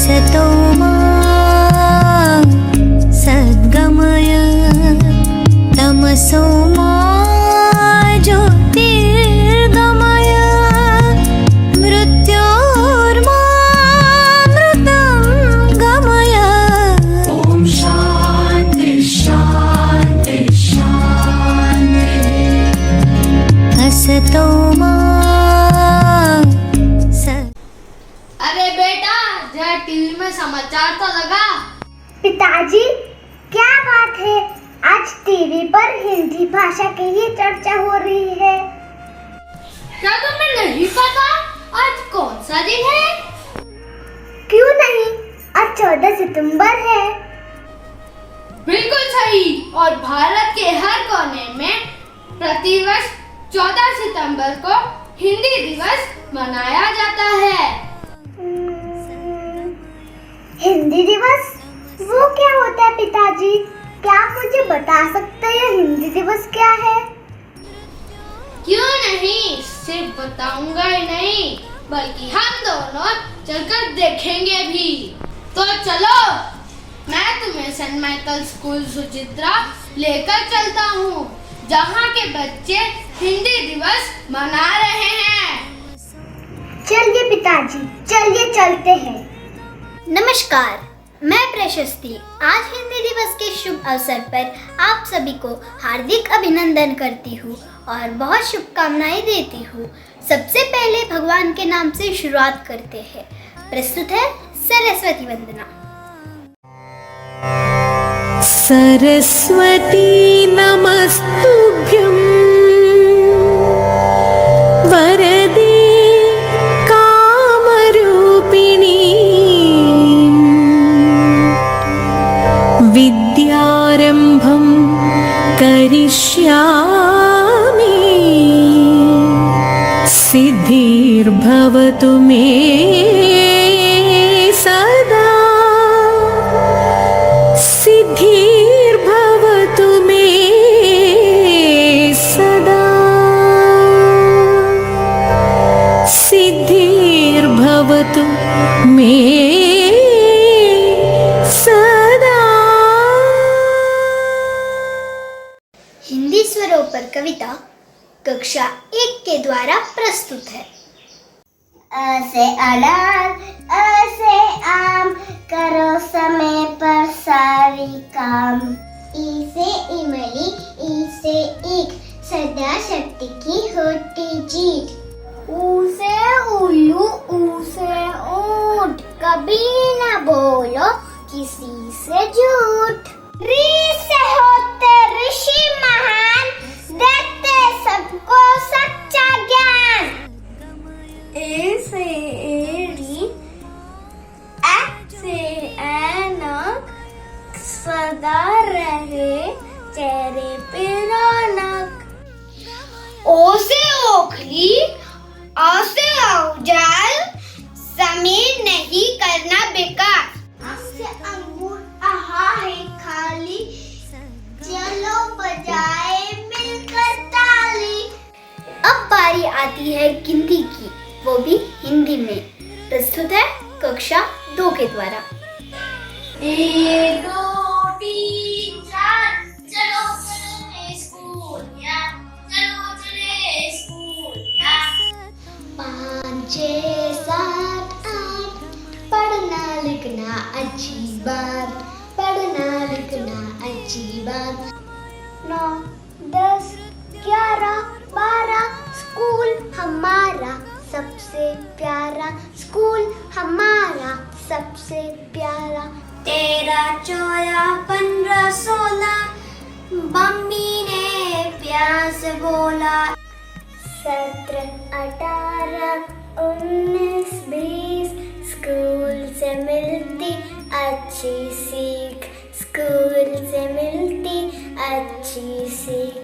असतो मा सद्गमय तमसो मा ज्योतिर्गमय मृत्योर्मामृतं गमय। ॐ शान्ति शान्ति शान्ति। असतो मा अरे बेटा, जरा टीवी में समाचार तो लगा। पिताजी, क्या बात है? आज टीवी पर हिंदी भाषा की ही चर्चा हो रही है। क्या तुम्हें नहीं पता आज कौन सा दिन है? क्यों नहीं, आज 14 सितंबर है। बिल्कुल सही। और भारत के हर कोने में प्रतिवर्ष 14 सितंबर को हिंदी दिवस मनाया जाता है। हिंदी दिवस वो क्या होता है पिताजी? क्या आप मुझे बता सकते हैं हिंदी दिवस क्या है? क्यों नहीं, सिर्फ बताऊंगा ही नहीं बल्कि हम दोनों चलकर देखेंगे भी। तो चलो, मैं तुम्हें सेंट माइकल स्कूल सुचित्रा लेकर चलता हूँ, जहाँ के बच्चे हिंदी दिवस मना रहे हैं। चलिए पिताजी, चलिए चलते हैं। नमस्कार, मैं प्रशस्ति आज हिंदी दिवस के शुभ अवसर पर आप सभी को हार्दिक अभिनंदन करती हूँ और बहुत शुभकामनाएं देती हूँ। सबसे पहले भगवान के नाम से शुरुआत करते हैं। प्रस्तुत है सरस्वती वंदना। सरस्वती नमस्तुभ्यं वरदे कामरूपिणी विद्यारम्भं करिष्यामि सिद्धिर्भवतु मे सदा सिद्धिर्भवतु मे सदा सिद्धिर्भवतु मे सदा। हिंदी स्वरों पर कविता कक्षा 1 के द्वारा प्रस्तुत है। अ से अनार, अ से आम, करो समय पर सारी काम। ई से इमली, ई से ईख, सदा शक्ति की होती जीत। ऊ से उल्लू, ऊ से ऊंट, कभी न बोलो किसी से झूठ। री से होते ऋषि महान, देते सबको सच्चा ज्ञान। ए से एड़ी, ए से ऐनक, सदा रहे चेहरे पे रौनक। ओ से ओखली, आ से औजार, जमीन नहीं करना बेकार। आ से अंगूर, आहा है खाली, चलो बजाए मिलकर ताली। अब बारी आती है गिनती की, वो भी हिंदी में। प्रस्तुत है कक्षा 2 के द्वारा। 1 2 3 4, चलो चले स्कूल या, चलो चले स्कूल या। 5 6 7 8, पढ़ना लिखना अच्छी बात, पढ़ना लिखना अच्छी बात। 9 10 11 12, स्कूल हमारा सबसे प्यारा, स्कूल हमारा सबसे प्यारा। 13 14 15 16, मम्मी ने प्यार से बोला। 17 18 19 20, स्कूल से मिलती अच्छी सीख, स्कूल से मिलती अच्छी सीख।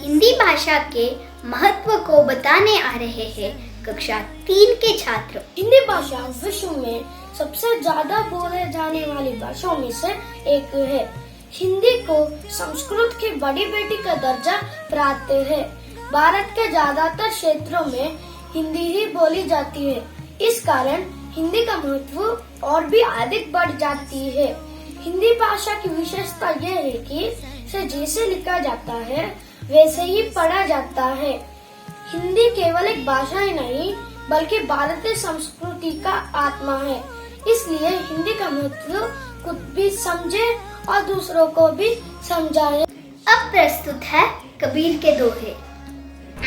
हिंदी भाषा के महत्व को बताने आ रहे हैं कक्षा 3 के छात्र। हिंदी भाषा विश्व में सबसे ज्यादा बोले जाने वाली भाषाओं में से एक है। हिंदी को संस्कृत की बड़ी बेटी का दर्जा प्राप्त है। भारत के ज्यादातर क्षेत्रों में हिंदी ही बोली जाती है। इस कारण हिंदी का महत्व और भी अधिक बढ़ जाती है। हिंदी भाषा की विशेषता यह है कि इसे जैसे लिखा जाता है वैसे ही पढ़ा जाता है। हिंदी केवल एक भाषा ही नहीं बल्कि भारतीय संस्कृति का आत्मा है। इसलिए हिंदी का महत्व खुद भी समझे और दूसरों को भी समझाए। अब प्रस्तुत है कबीर के दोहे।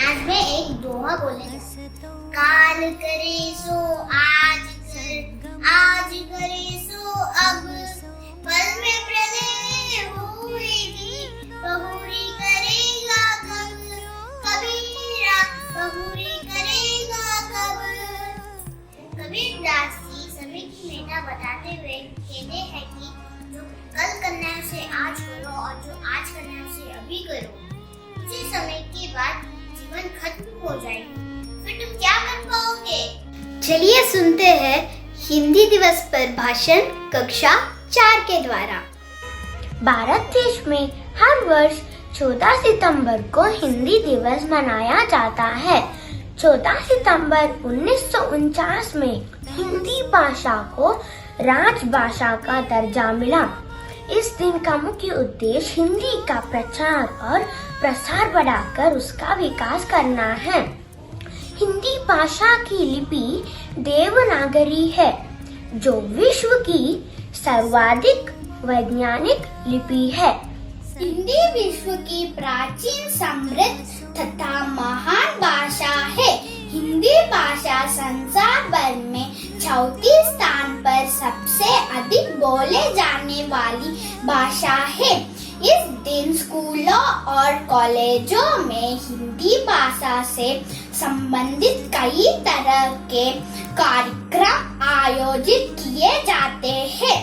आज मैं एक दोहा बोलेंगे। काल करे सो आज कर, आज करे सो अब, पल में प्रलय होएगी, बहुरी करेगा कब, कबीरा बहुरी करेगा कब। कबीर दास जी सभी की मेटा बताते हुए कहते हैं कि जो कल करना है उसे आज करो और जो आज करना है उसे अभी करो। कुछ समय के बाद जीवन खत्म हो जाएगी, फिर तुम क्या कर पाओगे? चलिए सुनते हैं हिंदी दिवस पर भाषण कक्षा 4 के द्वारा। भारत देश में हर वर्ष 14 सितंबर को हिंदी दिवस मनाया जाता है। 14 सितंबर 1949 में हिंदी भाषा को राजभाषा का दर्जा मिला। इस दिन का मुख्य उद्देश्य हिंदी का प्रचार और प्रसार बढ़ाकर उसका विकास करना है। हिंदी भाषा की लिपि देवनागरी है, जो विश्व की सर्वाधिक वैज्ञानिक लिपि है। हिंदी विश्व की प्राचीन, समृद्ध तथा महान भाषा है। हिंदी भाषा संसार भर में 34 स्थान पर सबसे अधिक बोले जाने वाली भाषा है। इस दिन स्कूलों और कॉलेजों में हिंदी भाषा से संबंधित कई तरह के कार्यक्रम आयोजित किए जाते हैं।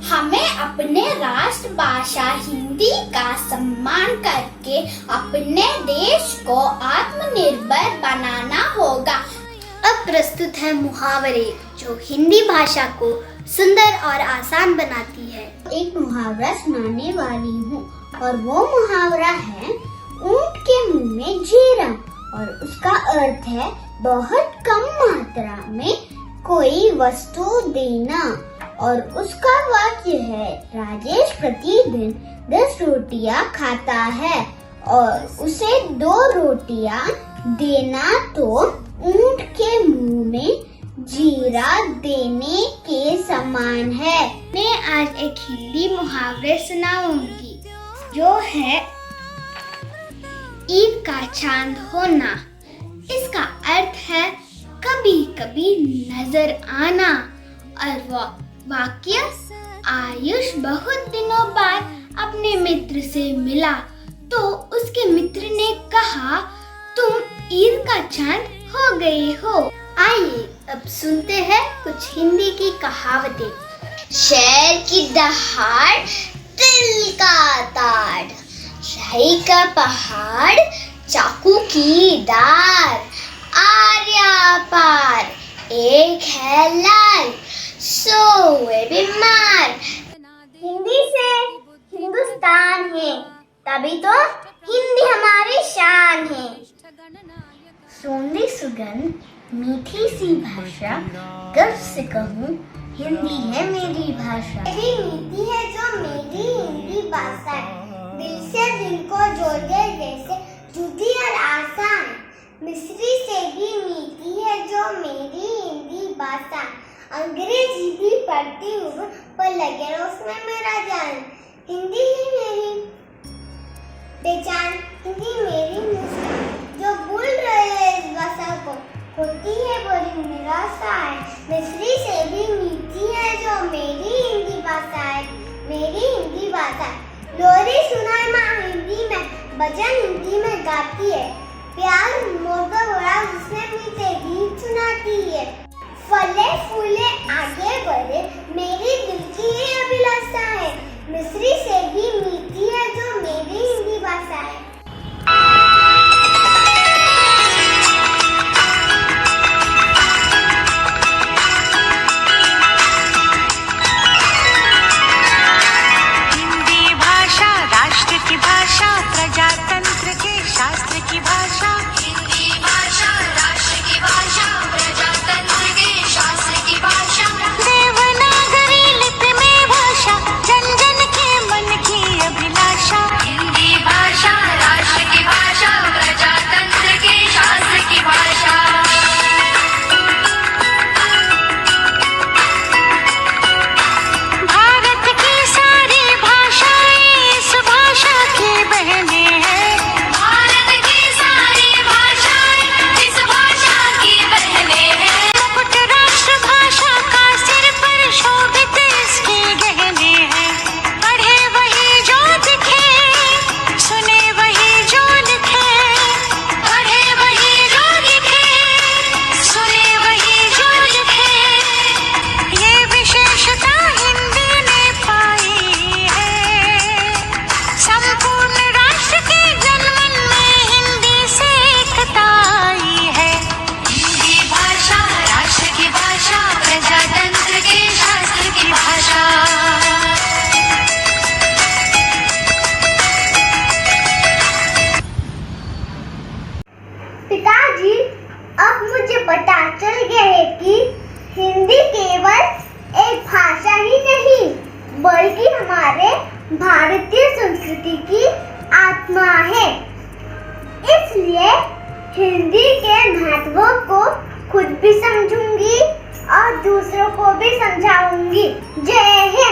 हमें अपने राष्ट्रभाषा हिंदी का सम्मान करके अपने देश को आत्मनिर्भर बनाना होगा। अब प्रस्तुत है मुहावरे, जो हिंदी भाषा को सुंदर और आसान बनाती है। एक मुहावरा सुनाने वाली हूँ और वो मुहावरा है ऊंट के मुंह में जीरा, और उसका अर्थ है बहुत कम मात्रा में कोई वस्तु देना। और उसका वाक्य है राजेश प्रतिदिन 10 रोटियां खाता है और उसे 2 रोटियां देना तो ऊंट के मुंह में जीरा देने के समान है। मैं आज एक हिंदी मुहावरे सुनाऊंगी, जो है ईद का चांद होना। इसका अर्थ है कभी कभी नजर आना। और वह वाक्य आयुष बहुत दिनों बाद अपने मित्र से मिला तो उसके मित्र ने कहा, तुम ईद का चांद हो गए हो। आइए अब सुनते हैं कुछ हिंदी की कहावतें। शेर की दहाड़, दिल का ताड़, शाही का पहाड़, चाकू की धार, आर्या पार, एक है लाल, सोए बीमार। हिंदी से हिंदुस्तान है, तभी तो हिंदी हमारी शान है। सोंधी सुगंध, मीठी सी भाषा, गर्व से कहूँ हिंदी है मेरी भाषा। मेरी मीठी है जो मेरी हिंदी भाषा है, दिल से दिल को जोड़े जैसे जुदी और आसान। मिस्री से भी मीठी है जो मेरी हिंदी भाषा, अंग्रेजी भी पढ़ती हूँ पर लगे रहो उसमें मेरा जान। हिंदी ही मेरी पहचान, हिंदी मेरी मुस्कान, जो भूल रहे हैं इस भाषा को होती है बड़ी निराशा है। मिस्री से भी मीठी है जो मेरी हिंदी भाषा है, मेरी हिंदी भाषा। लोरी सुनाए माँ हिंदी में, भजन हिंदी में गाती है, प्यार मोटा बड़ा उसने मीठे गीत सुनाती है। फले फूले आगे बढ़े मेरी दिल की ये अभिलाषा है, मिस्री से भी मीठी है जो मेरी हिंदी भाषा है। हिंदी भाषा राष्ट्र की भाषा, प्रजातंत्र के शास्त्र की भाषा। हिंदी भाषा राष्ट्र की भाषा, प्रजातंत्र के शास्त्र जी, अब मुझे पता चल गया है कि हिंदी केवल एक भाषा ही नहीं बल्कि हमारे भारतीय संस्कृति की आत्मा है। इसलिए हिंदी के महत्व को खुद भी समझूंगी और दूसरों को भी समझाऊंगी। जय हिंद।